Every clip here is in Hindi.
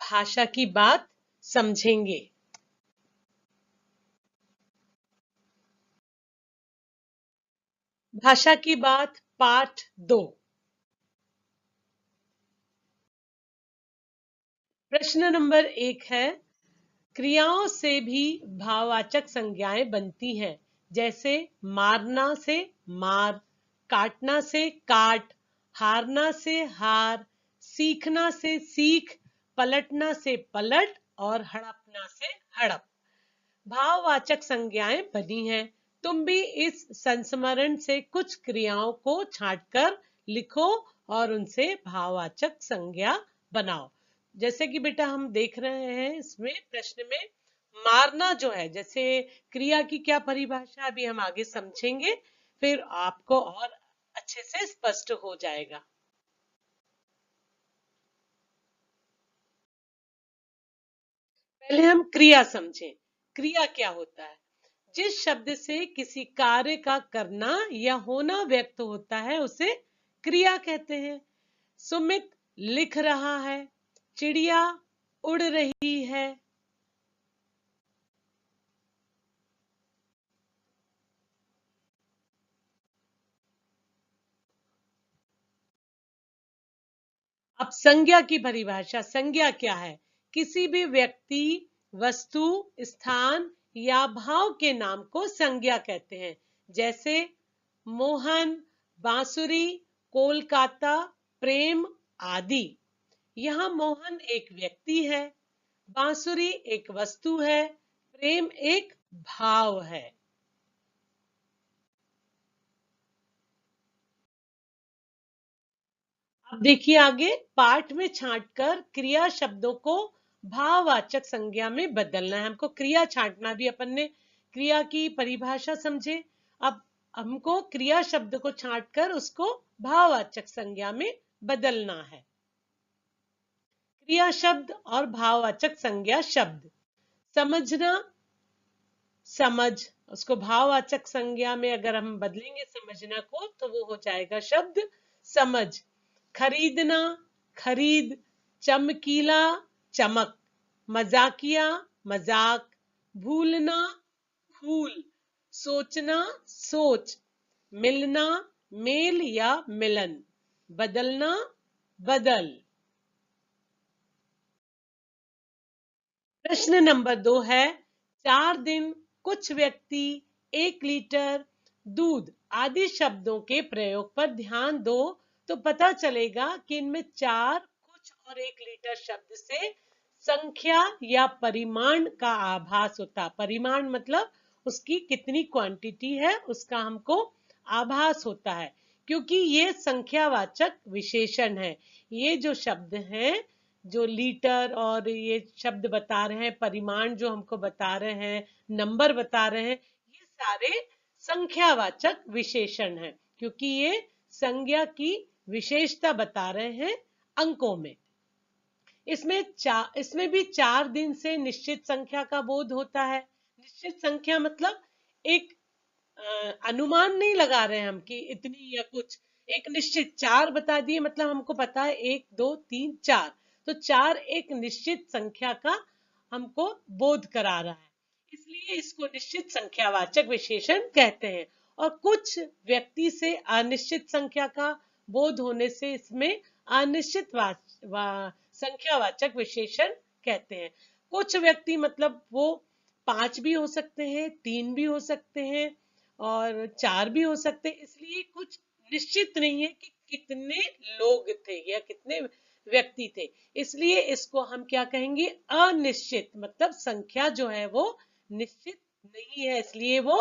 भाषा की बात समझेंगे। भाषा की बात पाठ 2। प्रश्न नंबर 1 है, क्रियाओं से भी भाववाचक संज्ञाएं बनती हैं, जैसे मारना से मार, काटना से काट, हारना से हार, सीखना से सीख, पलटना से पलट और हड़पना से हड़प। भाववाचक संज्ञाएं बनी हैं। तुम भी इस संस्मरण से कुछ क्रियाओं को छांटकर लिखो और उनसे भाववाचक संज्ञा बनाओ। जैसे कि बेटा हम देख रहे हैं इसमें प्रश्न में, मारना जो है, जैसे क्रिया की क्या परिभाषा अभी हम आगे समझेंगे, फिर आपको और अच्छे से स्पष्ट हो जाएगा। पहले हम क्रिया समझें। क्रिया क्या होता है? जिस शब्द से किसी कार्य का करना या होना व्यक्त होता है उसे क्रिया कहते हैं। सुमित लिख रहा है, चिड़िया उड़ रही है। अब संज्ञा की परिभाषा। संज्ञा क्या है? किसी भी व्यक्ति, वस्तु, स्थान या भाव के नाम को संज्ञा कहते हैं। जैसे मोहन, बांसुरी, कोलकाता, प्रेम आदि। यहाँ मोहन एक व्यक्ति है, बांसुरी एक वस्तु है, प्रेम एक भाव है। अब देखिए आगे, पाठ में छांटकर क्रिया शब्दों को भाववाचक संज्ञा में बदलना है। हमको क्रिया छांटना भी, अपन ने क्रिया की परिभाषा समझे, अब हमको क्रिया शब्द को छांटकर उसको भाववाचक संज्ञा में बदलना है। क्रिया शब्द और भाववाचक संज्ञा शब्द। समझना, समझ, उसको भाववाचक संज्ञा में अगर हम बदलेंगे समझना को तो वो हो जाएगा शब्द समझ। खरीदना, खरीद, चमकीला, चमक, मजाकिया, मजाक, भूलना, भूल, सोचना, सोच, मिलना, मेल या मिलन, बदलना, बदल। प्रश्न नंबर 2 है, 4 दिन, कुछ व्यक्ति, 1 लीटर, दूध आदि शब्दों के प्रयोग पर ध्यान दो तो पता चलेगा कि इनमें 4, कुछ और 1 लीटर शब्द से संख्या या परिमाण का आभास होता। परिमाण मतलब उसकी कितनी क्वांटिटी है उसका हमको आभास होता है, क्योंकि ये संख्यावाचक विशेषण है। ये जो शब्द हैं, जो लीटर और ये शब्द बता रहे हैं, परिमाण जो हमको बता रहे हैं, नंबर बता रहे हैं, ये सारे संख्यावाचक विशेषण हैं, क्योंकि ये संज्ञा की विशेषता बता रहे हैं अंकों में। इसमें भी 4 दिन से निश्चित संख्या का बोध होता है। निश्चित संख्या मतलब एक अनुमान नहीं लगा रहे हैं हम कि इतनी या कुछ, एक निश्चित 4 बता दिए मतलब हमको पता है 1 2 3 4, तो 4 एक निश्चित संख्या का हमको बोध करा रहा है, इसलिए इसको निश्चित संख्यावाचक विशेषण कहते हैं। और कुछ व्यक्ति से अनिश्चित संख्या का बोध होने से इसमें अनिश्चित संख्यावाचक विशेषण कहते हैं। कुछ व्यक्ति मतलब वो 5 भी हो सकते हैं, 3 भी हो सकते हैं और 4 भी हो सकते हैं, इसलिए कुछ निश्चित नहीं है कि कितने लोग थे या कितने व्यक्ति थे, इसलिए इसको हम क्या कहेंगे, अनिश्चित, मतलब संख्या जो है वो निश्चित नहीं है, इसलिए वो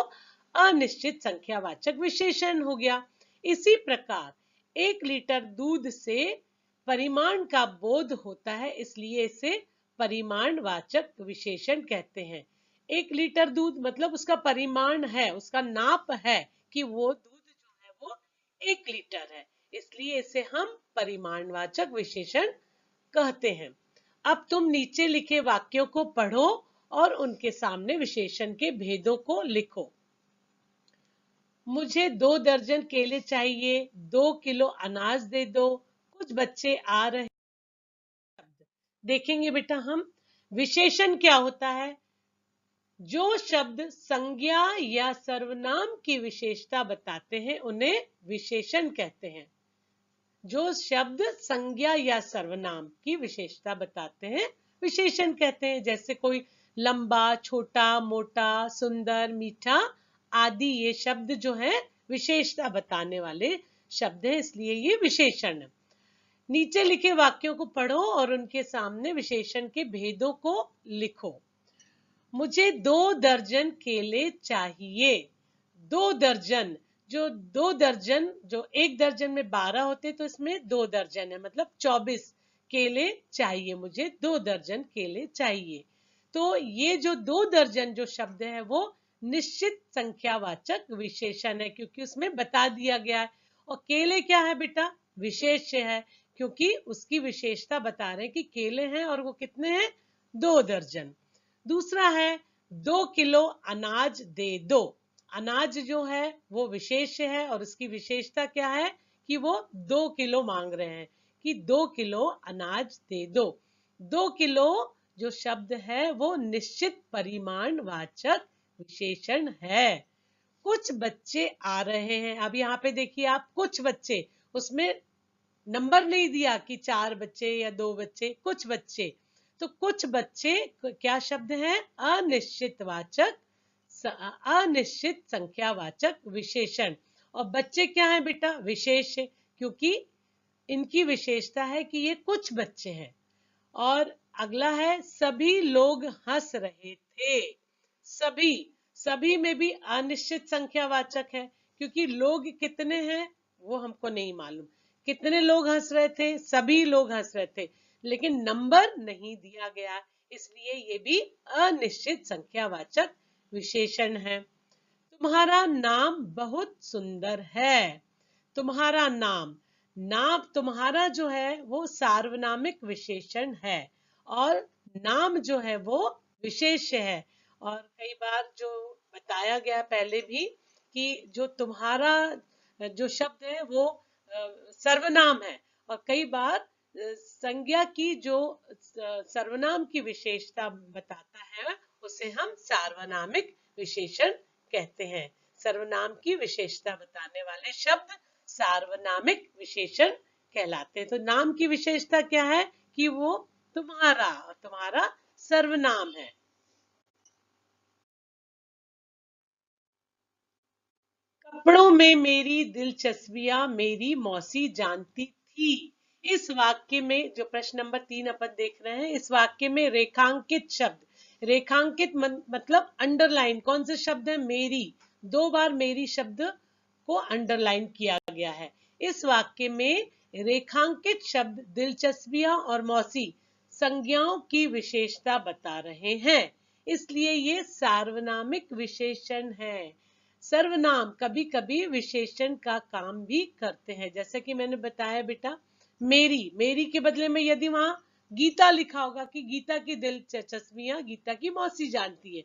अनिश्चित संख्यावाचक विशेषण हो गया। इसी प्रकार 1 लीटर दूध से परिमाण का बोध होता है, इसलिए इसे परिमाणवाचक विशेषण कहते हैं। 1 लीटर दूध मतलब उसका परिमाण है, उसका नाप है कि वो दूध जो है वो 1 लीटर है, इसलिए इसे हम परिमाणवाचक विशेषण कहते हैं। अब तुम नीचे लिखे वाक्यों को पढ़ो और उनके सामने विशेषण के भेदों को लिखो। मुझे 2 दर्जन केले चाहिए, 2 किलो अनाज दे दो, कुछ बच्चे आ रहे। देखेंगे बेटा हम विशेषण क्या होता है। जो शब्द संज्ञा या सर्वनाम की विशेषता बताते हैं उन्हें विशेषण कहते हैं। जो शब्द संज्ञा या सर्वनाम की विशेषता बताते हैं विशेषण कहते हैं। जैसे कोई लंबा, छोटा, मोटा, सुंदर, मीठा आदि ये शब्द जो है विशेषता बताने वाले शब्द हैं, इसलिए ये विशेषण है। नीचे लिखे वाक्यों को पढ़ो और उनके सामने विशेषण के भेदों को लिखो। मुझे 2 दर्जन केले चाहिए। 2 दर्जन, जो 2 दर्जन, जो 1 दर्जन में 12 होते तो इसमें 2 दर्जन है, मतलब 24 केले चाहिए। मुझे 2 दर्जन केले चाहिए। तो ये जो 2 दर्जन जो शब्द है वो निश्चित संख्यावाचक विशेषण है, क्योंकि उसमें बता दिया गया है। और केले क्या है बेटा, विशेष्य है, क्योंकि उसकी विशेषता बता रहे हैं कि केले हैं और वो कितने हैं, 2 दर्जन। दूसरा है 2 किलो अनाज दे दो। अनाज जो है वो विशेष है और उसकी विशेषता क्या है कि वो 2 किलो मांग रहे हैं, कि 2 किलो अनाज दे दो। 2 किलो जो शब्द है वो निश्चित परिमाण वाचक विशेषण है। कुछ बच्चे आ रहे हैं। अब यहाँ पे देखिए आप, कुछ बच्चे, उसमें नंबर नहीं दिया कि 4 बच्चे या 2 बच्चे, कुछ बच्चे। तो कुछ बच्चे क्या शब्द है, अनिश्चितवाचक, अनिश्चित संख्यावाचक विशेषण। और बच्चे क्या है बेटा, विशेष, क्योंकि इनकी विशेषता है कि ये कुछ बच्चे हैं। और अगला है सभी लोग हंस रहे थे। सभी, सभी में भी अनिश्चित संख्यावाचक है, क्योंकि लोग कितने हैं वो हमको नहीं मालूम। कितने लोग हंस रहे थे, सभी लोग हंस रहे थे, लेकिन नंबर नहीं दिया गया, इसलिए ये भी अनिश्चित संख्यावाचक विशेषण है। तुम्हारा नाम बहुत सुंदर है। तुम्हारा नाम, नाम तुम्हारा जो है वो सार्वनामिक विशेषण है और नाम जो है वो विशेष है। और कई बार जो बताया गया पहले भी कि जो तुम्हारा जो शब्द है वो सर्वनाम है, और कई बार संज्ञा की जो सर्वनाम की विशेषता बताता है उसे हम सार्वनामिक विशेषण कहते हैं। सर्वनाम की विशेषता बताने वाले शब्द सार्वनामिक विशेषण कहलाते हैं। तो नाम की विशेषता क्या है कि वो तुम्हारा, तुम्हारा सर्वनाम है। कपड़ों में मेरी दिलचस्पियां मेरी मौसी जानती थी। इस वाक्य में जो प्रश्न नंबर 3 अपन देख रहे हैं, इस वाक्य में रेखांकित शब्द, रेखांकित मतलब अंडरलाइन, कौन से शब्द है, मेरी। 2 बार मेरी शब्द को अंडरलाइन किया गया है। इस वाक्य में रेखांकित शब्द दिलचस्पियां और मौसी संज्ञाओं की विशेषता बता रहे हैं, इसलिए ये सार्वनामिक विशेषण है। सर्वनाम कभी कभी विशेषण का काम भी करते हैं, जैसे कि मैंने बताया बेटा, मेरी, मेरी के बदले में यदि वहां गीता लिखा होगा कि गीता की दिलचस्पियां गीता की मौसी जानती है,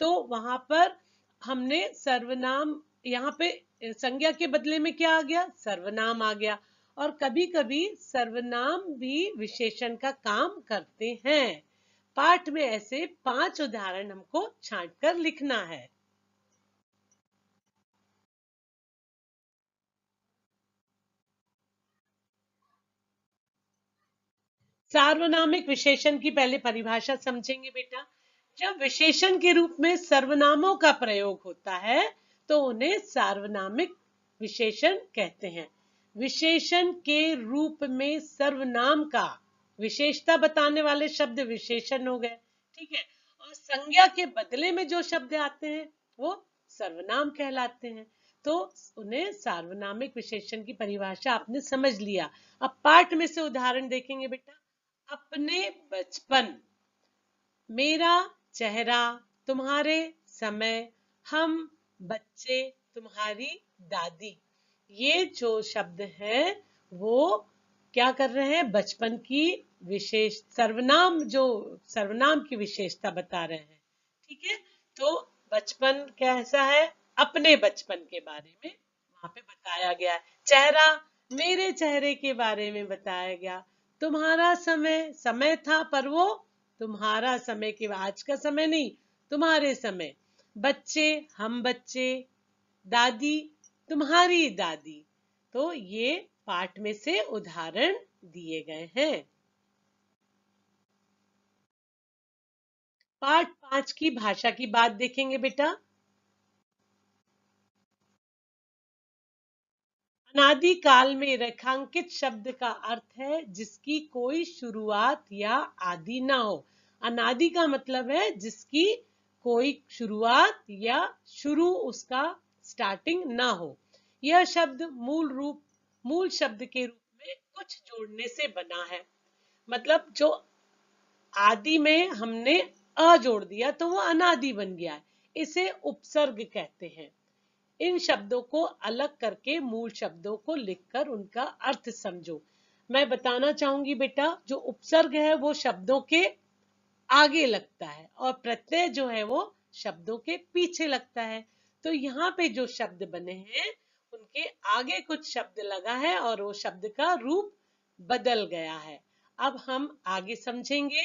तो वहां पर हमने सर्वनाम, यहाँ पे संज्ञा के बदले में क्या आ गया, सर्वनाम आ गया। और कभी कभी सर्वनाम भी विशेषण का काम करते हैं। पाठ में ऐसे 5 उदाहरण हमको छांटकर लिखना है। सार्वनामिक विशेषण की पहले परिभाषा समझेंगे बेटा। जब विशेषण के रूप में सर्वनामों का प्रयोग होता है तो उन्हें सार्वनामिक विशेषण कहते हैं। विशेषण के रूप में सर्वनाम का विशेषता बताने वाले शब्द विशेषण हो गए, ठीक है। और संज्ञा के बदले में जो शब्द आते हैं वो सर्वनाम कहलाते हैं। तो उन्हें सार्वनामिक विशेषण की परिभाषा आपने समझ लिया। अब पाठ में से उदाहरण देखेंगे बेटा। अपने बचपन, मेरा चेहरा, तुम्हारे समय, हम बच्चे, तुम्हारी दादी। ये जो शब्द हैं वो क्या कर रहे हैं, बचपन की विशेष सर्वनाम, जो सर्वनाम की विशेषता बता रहे हैं, ठीक है। तो बचपन कैसा है, अपने बचपन के बारे में वहां पे बताया गया है। चेहरा, मेरे चेहरे के बारे में बताया गया। तुम्हारा समय, समय था पर वो तुम्हारा समय के आज का समय नहीं, तुम्हारे समय। बच्चे, हम बच्चे। दादी, तुम्हारी दादी। तो ये पाठ में से उदाहरण दिए गए हैं। पाठ 5 की भाषा की बात देखेंगे बेटा। अनादि काल में रेखांकित शब्द का अर्थ है जिसकी कोई शुरुआत या आदि ना हो। अनादि का मतलब है जिसकी कोई शुरुआत या शुरू, उसका स्टार्टिंग ना हो। यह शब्द मूल शब्द के रूप में कुछ जोड़ने से बना है। मतलब जो आदि में हमने अ जोड़ दिया तो वो अनादि बन गया है। इसे उपसर्ग कहते हैं। इन शब्दों को अलग करके मूल शब्दों को लिखकर उनका अर्थ समझो। मैं बताना चाहूंगी बेटा, जो उपसर्ग है वो शब्दों के आगे लगता है और प्रत्यय जो है वो शब्दों के पीछे लगता है। तो यहाँ पे जो शब्द बने हैं उनके आगे कुछ शब्द लगा है और वो शब्द का रूप बदल गया है। अब हम आगे समझेंगे।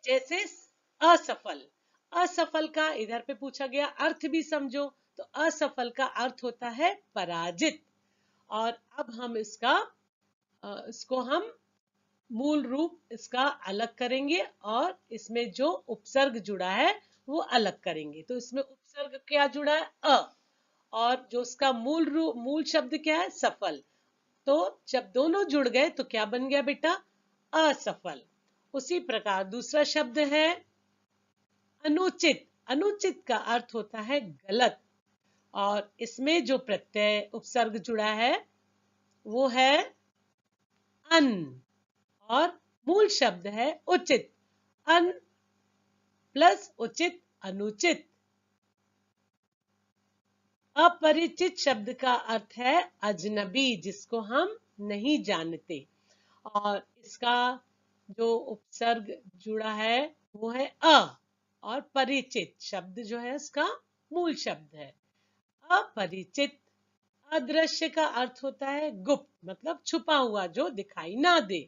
जैसे असफल, असफल का इधर पे पूछा गया अर्थ भी समझो। तो असफल का अर्थ होता है पराजित। और अब हम इसको हम मूल रूप इसका अलग करेंगे और इसमें जो उपसर्ग जुड़ा है वो अलग करेंगे। तो इसमें उपसर्ग क्या जुड़ा है? अ। और जो उसका मूल शब्द क्या है? सफल। तो जब दोनों जुड़ गए तो क्या बन गया बेटा? असफल। उसी प्रकार दूसरा शब्द है अनुचित। अनुचित का अर्थ होता है गलत। और इसमें जो प्रत्यय उपसर्ग जुड़ा है वो है अन। और मूल शब्द है उचित। अन प्लस उचित, अनुचित। अपरिचित शब्द का अर्थ है अजनबी, जिसको हम नहीं जानते। और इसका जो उपसर्ग जुड़ा है वो है अ। और परिचित शब्द जो है इसका मूल शब्द है। अपरिचित। अदृश्य का अर्थ होता है गुप्त, मतलब छुपा हुआ, जो दिखाई ना दे।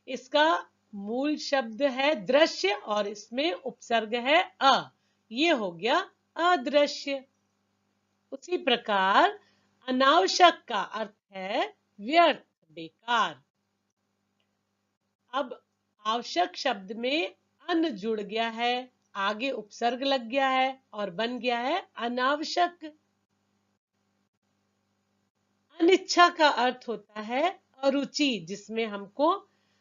इसका मूल शब्द है दृश्य और इसमें उपसर्ग है अ। ये हो गया अदृश्य। उसी प्रकार अनावश्यक का अर्थ है व्यर्थ, बेकार। अब आवश्यक शब्द में अन जुड़ गया है, आगे उपसर्ग लग गया है और बन गया है अनावश्यक। अनिच्छा का अर्थ होता है अरुचि, जिसमें हमको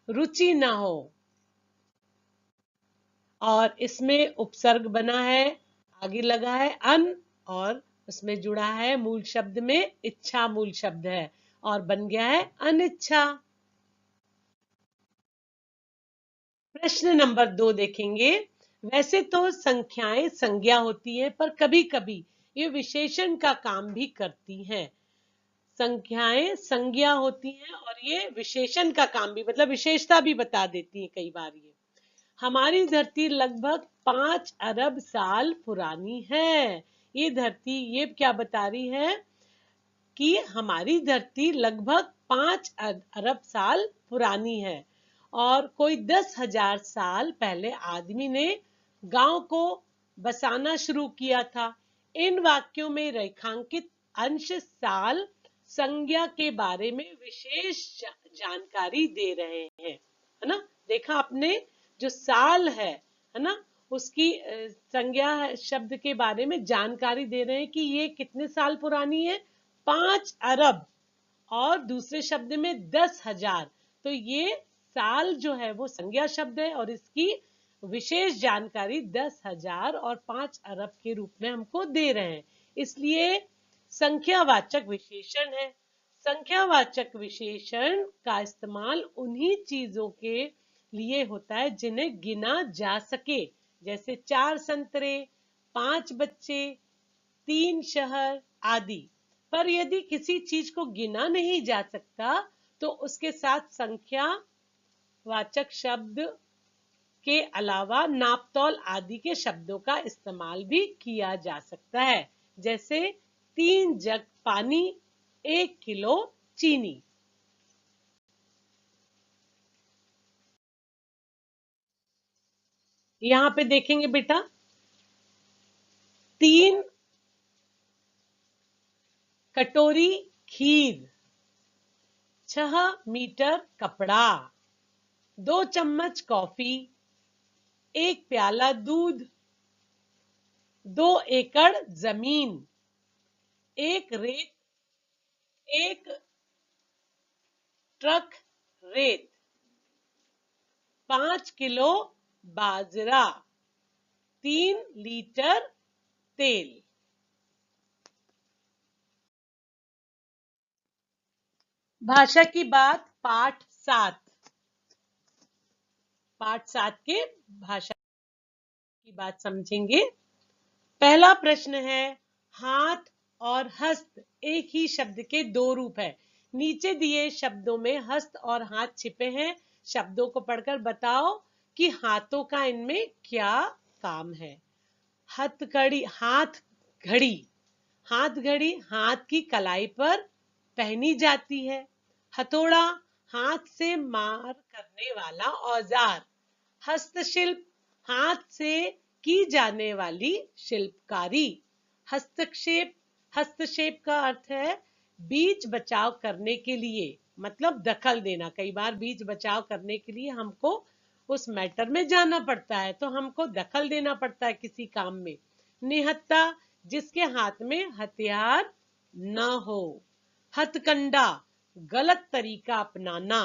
रुचि ना हो। और इसमें उपसर्ग बना है, आगे लगा है अन और उसमें जुड़ा है मूल शब्द में इच्छा, मूल शब्द है और बन गया है अनिच्छा। प्रश्न नंबर 2 देखेंगे। वैसे तो संख्याएं संज्ञा होती हैं पर कभी कभी ये विशेषण का काम भी करती हैं। संख्याएं संज्ञा होती हैं और ये विशेषण का काम भी, मतलब विशेषता भी बता देती हैं कई बार। ये हमारी धरती लगभग 5 अरब साल पुरानी है। ये धरती ये क्या बता रही है कि हमारी धरती लगभग 5 अरब साल पुरानी है। और कोई 10,000 साल पहले आदमी ने गांव को बसाना शुरू किया था। इन वाक्यों में रेखांकित अंश साल संज्ञा के बारे में विशेष जानकारी दे रहे हैं, है ना। देखा आपने, जो साल है ना, उसकी संज्ञा शब्द के बारे में जानकारी दे रहे हैं कि ये कितने साल पुरानी है? 5 अरब। और दूसरे शब्द में 10,000। तो ये साल जो है वो संज्ञा शब्द है और इसकी विशेष जानकारी 10,000 और 5 अरब के रूप में हमको दे रहे हैं। इसलिए संख्यावाचक विशेषण है। संख्यावाचक विशेषण का इस्तेमाल उन्हीं चीजों के लिए होता है जिन्हें गिना जा सके। जैसे 4 संतरे, 5 बच्चे, 3 शहर आदि। पर यदि किसी चीज को गिना नहीं जा सकता तो उसके साथ संख्या वाचक शब्द के अलावा नापतोल आदि के शब्दों का इस्तेमाल भी किया जा सकता है। जैसे 3 जग पानी, 1 किलो चीनी। यहां पे देखेंगे बेटा, 3 कटोरी खीर, 6 मीटर कपड़ा, 2 चम्मच कॉफी, 1 प्याला दूध, 2 एकड़ जमीन, एक रेत, 1 ट्रक रेत, 5 किलो बाजरा, 3 लीटर तेल। भाषा की बात पाठ 7। पाठ 7 के भाषा की बात समझेंगे। पहला प्रश्न है, हाथ और हस्त एक ही शब्द के 2 रूप है। नीचे दिए शब्दों में हस्त और हाथ छिपे हैं। शब्दों को पढ़कर बताओ कि हाथों का इनमें क्या काम है। हथकड़ी, हाथ घड़ी। हाथ घड़ी हाथ की कलाई पर पहनी जाती है। हथौड़ा, हाथ से मार करने वाला औजार। हस्तशिल्प, हाथ से की जाने वाली शिल्पकारी। हस्तक्षेप, हस्तक्षेप का अर्थ है बीच बचाव करने के लिए, मतलब दखल देना। कई बार बीच बचाव करने के लिए हमको उस मैटर में जाना पड़ता है, तो हमको दखल देना पड़ता है किसी काम में। निहत्था, जिसके हाथ में हथियार न हो। हथकंडा, गलत तरीका अपनाना।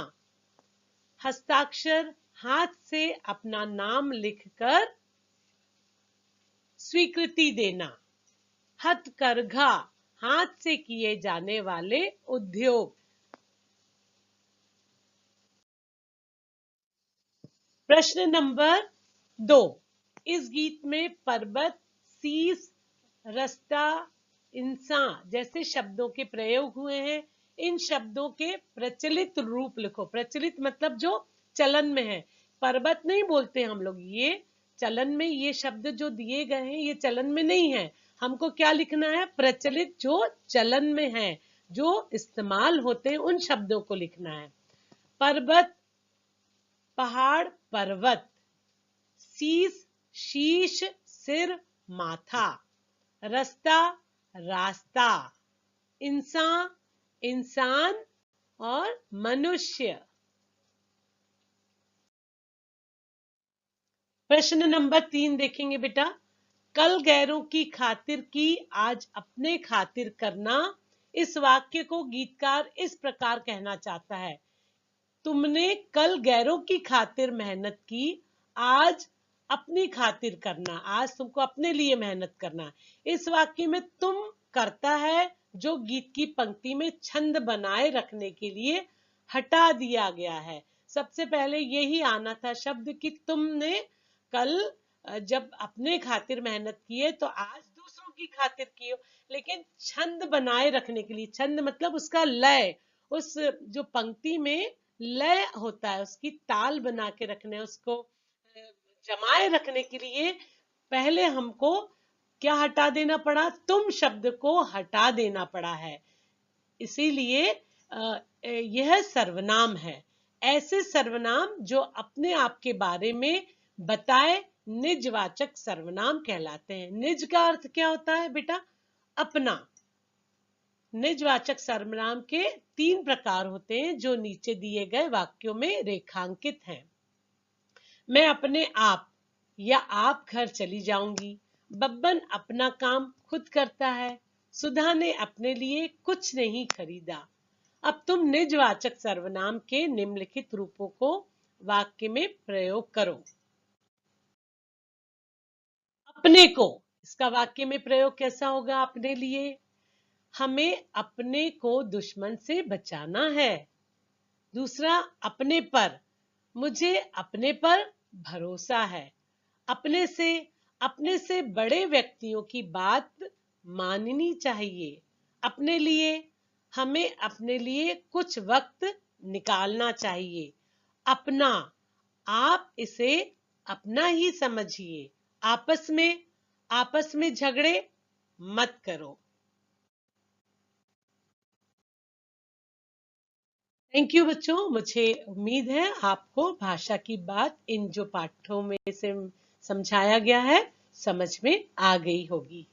हस्ताक्षर, हाथ से अपना नाम लिखकर स्वीकृति देना। हथकरघा, हाथ से किए जाने वाले उद्योग। प्रश्न नंबर 2। इस गीत में पर्वत, शीश, रास्ता, इंसान जैसे शब्दों के प्रयोग हुए हैं। इन शब्दों के प्रचलित रूप लिखो। प्रचलित मतलब जो चलन में है। पर्वत नहीं बोलते हम लोग, ये चलन में, ये शब्द जो दिए गए हैं ये चलन में नहीं है। हमको क्या लिखना है? प्रचलित, जो चलन में है, जो इस्तेमाल होते हैं, उन शब्दों को लिखना है। पर्वत, पहाड़, पर्वत। शीश, शीश, सिर, माथा। रास्ता, रास्ता। इंसान, इंसान और मनुष्य। प्रश्न नंबर 3 देखेंगे बेटा। कल गैरों की खातिर की, आज अपने खातिर करना। इस वाक्य को गीतकार इस प्रकार कहना चाहता है, तुमने कल गैरों की खातिर मेहनत की, आज अपनी खातिर करना। आज तुमको अपने लिए मेहनत करना। इस वाक्य में तुम करता है जो गीत की पंक्ति में छंद बनाए रखने के लिए हटा दिया गया है। सबसे पहले यही आना था शब्द कि तुमने कल जब अपने खातिर मेहनत की है तो आज दूसरों की खातिर की हो। लेकिन छंद बनाए रखने के लिए, छंद मतलब उसका लय, उस जो पंक्ति में लय होता है, उसकी ताल बना के रखने, उसको जमाए रखने के लिए पहले हमको क्या हटा देना पड़ा? तुम शब्द को हटा देना पड़ा है। इसीलिए यह सर्वनाम है। ऐसे सर्वनाम जो अपने आप के बारे में बताए निजवाचक सर्वनाम कहलाते हैं। निज का अर्थ क्या होता है बेटा? अपना। निजवाचक सर्वनाम के 3 प्रकार होते हैं जो नीचे दिए गए वाक्यों में रेखांकित हैं। मैं अपने आप या आप घर चली जाऊंगी। बब्बन अपना काम खुद करता है। सुधा ने अपने लिए कुछ नहीं खरीदा। अब तुम निजवाचक सर्वनाम के निम्नलिखित रूपों को वाक्य में प्रयोग करो। अपने को, इसका वाक्य में प्रयोग कैसा होगा? अपने लिए, हमें अपने को दुश्मन से बचाना है। दूसरा, अपने पर, मुझे अपने पर भरोसा है। अपने से बड़े व्यक्तियों की बात माननी चाहिए। अपने लिए, हमें अपने लिए कुछ वक्त निकालना चाहिए। अपना, आप इसे अपना ही समझिए। आपस में झगड़े मत करो। थैंक यू बच्चों। मुझे उम्मीद है आपको भाषा की बात इन जो पाठों में से समझाया गया है, समझ में आ गई होगी।